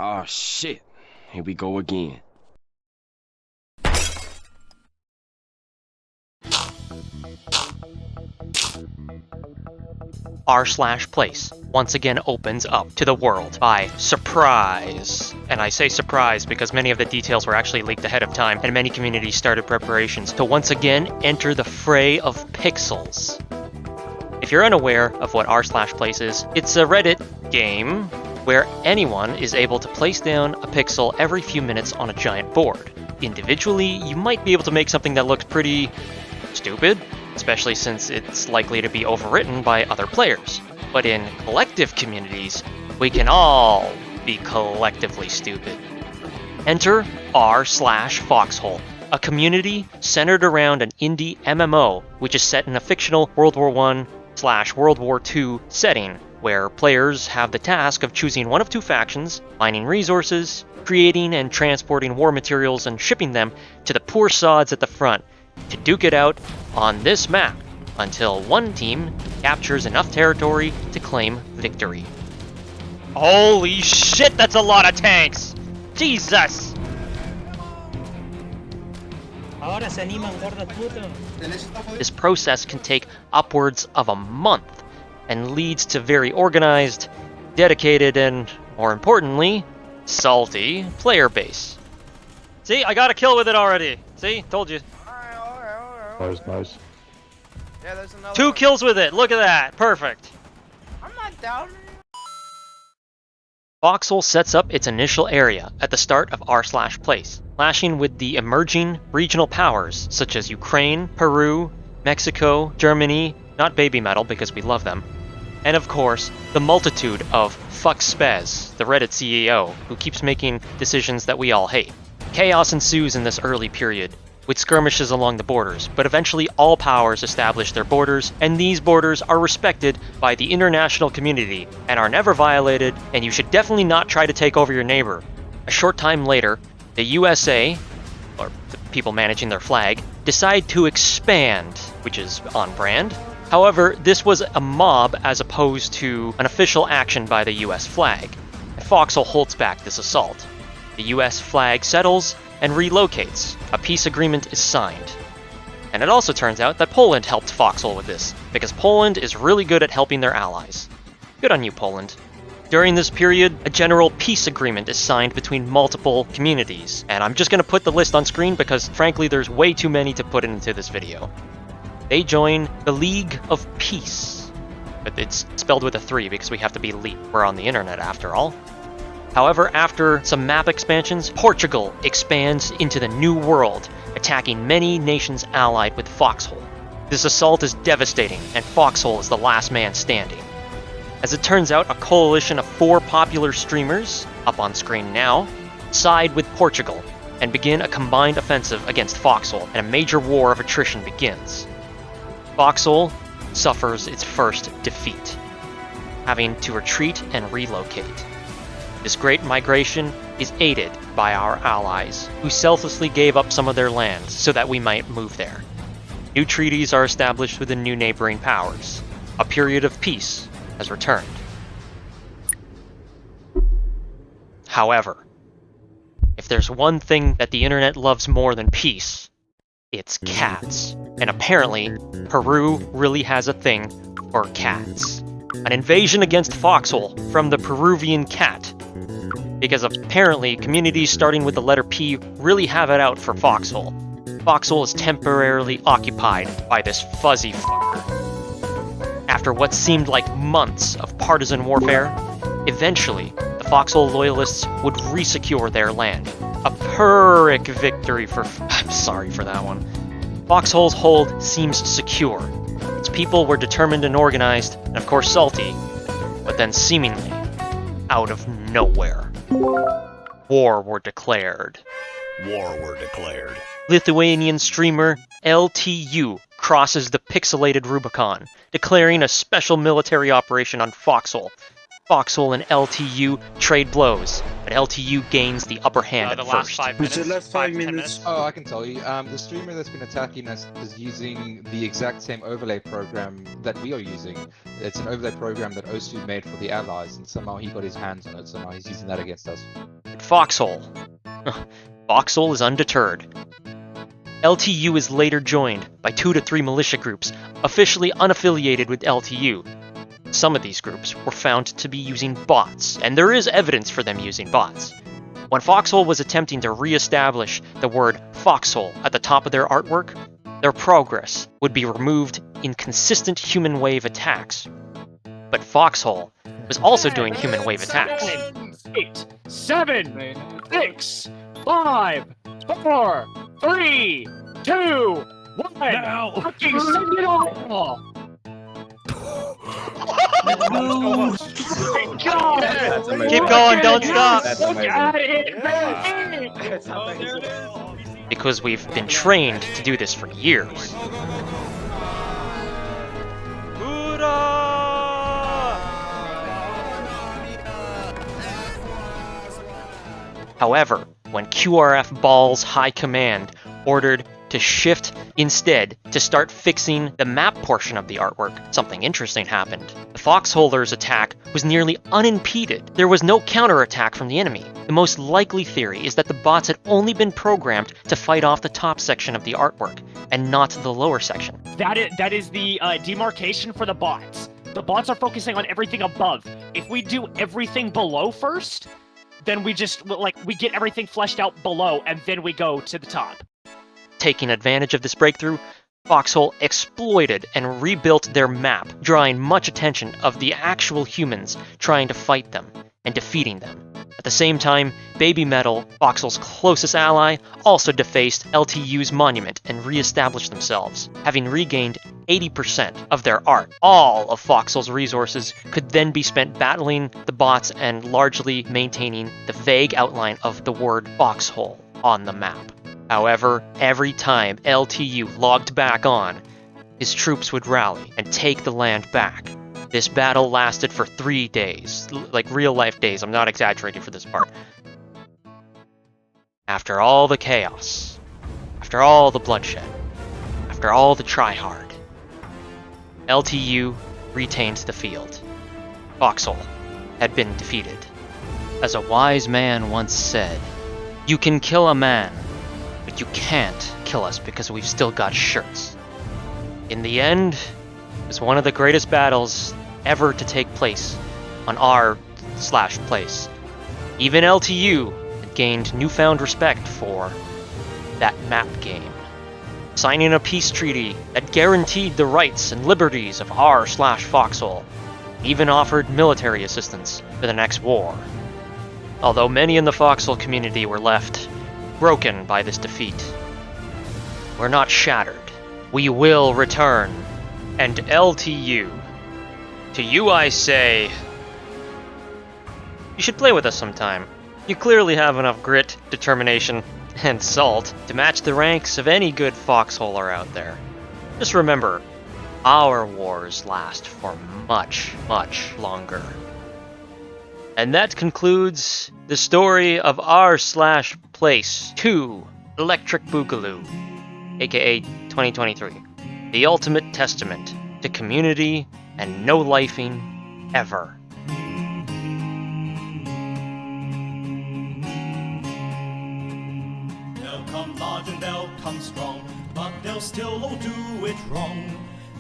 Oh shit. Here we go again. r/place once again opens up to the world by surprise. And I say surprise because many of the details were actually leaked ahead of time, and many communities started preparations to once again enter the fray of pixels. If you're unaware of what r/place is, it's a Reddit game where anyone is able to place down a pixel every few minutes on a giant board. Individually, you might be able to make something that looks pretty stupid, especially since it's likely to be overwritten by other players. But in collective communities, we can all be collectively stupid. Enter r/Foxhole, a community centered around an indie MMO, which is set in a fictional World War I/World War II setting, where players have the task of choosing one of two factions, mining resources, creating and transporting war materials, and shipping them to the poor sods at the front to duke it out on this map until one team captures enough territory to claim victory. Holy shit, that's a lot of tanks! Jesus! Ahora se animan, gordas puto. This process can take upwards of a month and leads to very organized, dedicated, and, more importantly, salty player base. See, I got a kill with it already. See, told you. Nice. Yeah, there's another 2 one. kills with it, look at that, perfect. I'm not down. Foxhole sets up its initial area at the start of r/place, clashing with the emerging regional powers such as Ukraine, Peru, Mexico, Germany, not baby metal because we love them, and of course, the multitude of Fuckspez, the Reddit CEO, who keeps making decisions that we all hate. Chaos ensues in this early period, with skirmishes along the borders, but eventually all powers establish their borders, and these borders are respected by the international community and are never violated, and you should definitely not try to take over your neighbor. A short time later, the USA, or the people managing their flag, decide to expand, which is on brand. However, this was a mob as opposed to an official action by the US flag. Foxhole holds back this assault. The US flag settles and relocates. A peace agreement is signed. And it also turns out that Poland helped Foxhole with this, because Poland is really good at helping their allies. Good on you, Poland. During this period, a general peace agreement is signed between multiple communities, and I'm just going to put the list on screen because, frankly, there's way too many to put into this video. They join the League of Peace, but it's spelled with a 3 because we have to be elite. We're on the internet after all. However, after some map expansions, Portugal expands into the New World, attacking many nations allied with Foxhole. This assault is devastating, and Foxhole is the last man standing. As it turns out, a coalition of 4 popular streamers, up on screen now, side with Portugal, and begin a combined offensive against Foxhole, and a major war of attrition begins. Foxhole suffers its first defeat, having to retreat and relocate. This great migration is aided by our allies, who selflessly gave up some of their lands so that we might move there. New treaties are established with the new neighboring powers. A period of peace has returned. However, if there's one thing that the internet loves more than peace, it's cats. And apparently, Peru really has a thing for cats. An invasion against Foxhole from the Peruvian cat. Because apparently, communities starting with the letter P really have it out for Foxhole. Foxhole is temporarily occupied by this fuzzy fucker. After what seemed like months of partisan warfare, eventually, the Foxhole loyalists would resecure their land. A Pyrrhic victory for... I'm sorry for that one. Foxhole's hold seems secure. Its people were determined and organized, and of course salty, but then seemingly, out of nowhere, war were declared. Lithuanian streamer LTU crosses the pixelated Rubicon, declaring a special military operation on Foxhole. Foxhole and LTU trade blows, but LTU gains the upper hand The at last first. 5 Who's the minutes. last 5 5 to 10 minutes? Oh, I can tell you. The streamer that's been attacking us is using the exact same overlay program that we are using. It's an overlay program that Osu made for the allies, and somehow he got his hands on it, so now he's using that against us. Foxhole. Foxhole is undeterred. LTU is later joined by 2 to 3 militia groups, officially unaffiliated with LTU. Some of these groups were found to be using bots, and there is evidence for them using bots. When Foxhole was attempting to re-establish the word Foxhole at the top of their artwork, their progress would be removed in consistent human wave attacks. But Foxhole was also doing human wave attacks. 8, 7, 6, 5, 4, 3, 2, 1. Now. Fucking send it all! Oh my God! That's amazing. Keep going, don't stop! That's Look amazing. at it! Because we've been trained to do this for years. However, when QRF Ball's High Command ordered to shift instead to start fixing the map portion of the artwork, something interesting happened. The Foxholer's attack was nearly unimpeded. There was no counterattack from the enemy. The most likely theory is that the bots had only been programmed to fight off the top section of the artwork, and not the lower section. That is the demarcation for the bots. The bots are focusing on everything above. If we do everything below first, then we just, we get everything fleshed out below, and then we go to the top. Taking advantage of this breakthrough, Foxhole exploited and rebuilt their map, drawing much attention of the actual humans trying to fight them and defeating them. At the same time, Baby Metal, Foxhole's closest ally, also defaced LTU's monument and re-established themselves, having regained 80% of their art. All of Foxhole's resources could then be spent battling the bots and largely maintaining the vague outline of the word Foxhole on the map. However, every time LTU logged back on, his troops would rally and take the land back. This battle lasted for 3 days, like real-life days, I'm not exaggerating for this part. After all the chaos, after all the bloodshed, after all the tryhard, LTU retained the field. Foxhole had been defeated. As a wise man once said, "You can kill a man, but you can't kill us because we've still got shirts." In the end, it was one of the greatest battles ever to take place on r/place. Even LTU had gained newfound respect for that map game, signing a peace treaty that guaranteed the rights and liberties of r/Foxhole, even offered military assistance for the next war. Although many in the Foxhole community were left broken by this defeat, we're not shattered. We will return. And LTU, to you I say, you should play with us sometime. You clearly have enough grit, determination, and salt to match the ranks of any good foxholer out there. Just remember, our wars last for much, much longer. And that concludes the story of r/place 2 Electric Boogaloo, aka 2023. The ultimate testament to community and no lifing ever. They'll come large and they'll come strong, but they'll still all do it wrong,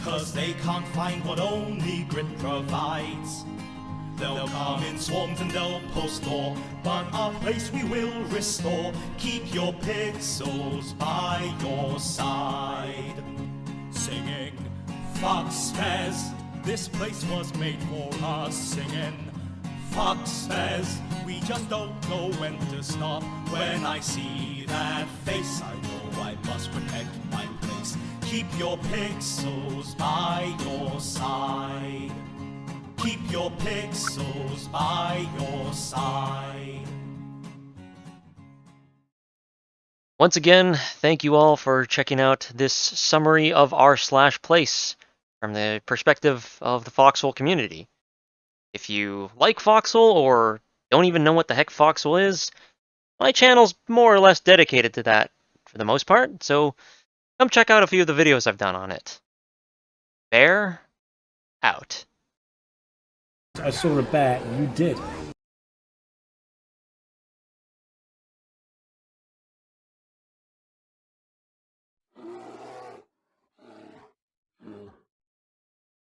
'cause they can't find what only grit provides. They'll come in swarms and they'll post law, but our place we will restore. Keep your pixels by your side. Singing, Fox says, this place was made for us. Singing, Fox says, we just don't know when to stop. When I see that face, I know I must protect my place. Keep your pixels by your side. Keep your pixels by your side. Once again, thank you all for checking out this summary of r/place from the perspective of the Foxhole community. If you like Foxhole or don't even know what the heck Foxhole is, my channel's more or less dedicated to that for the most part, so come check out a few of the videos I've done on it. Bear out. I saw a bear, you did.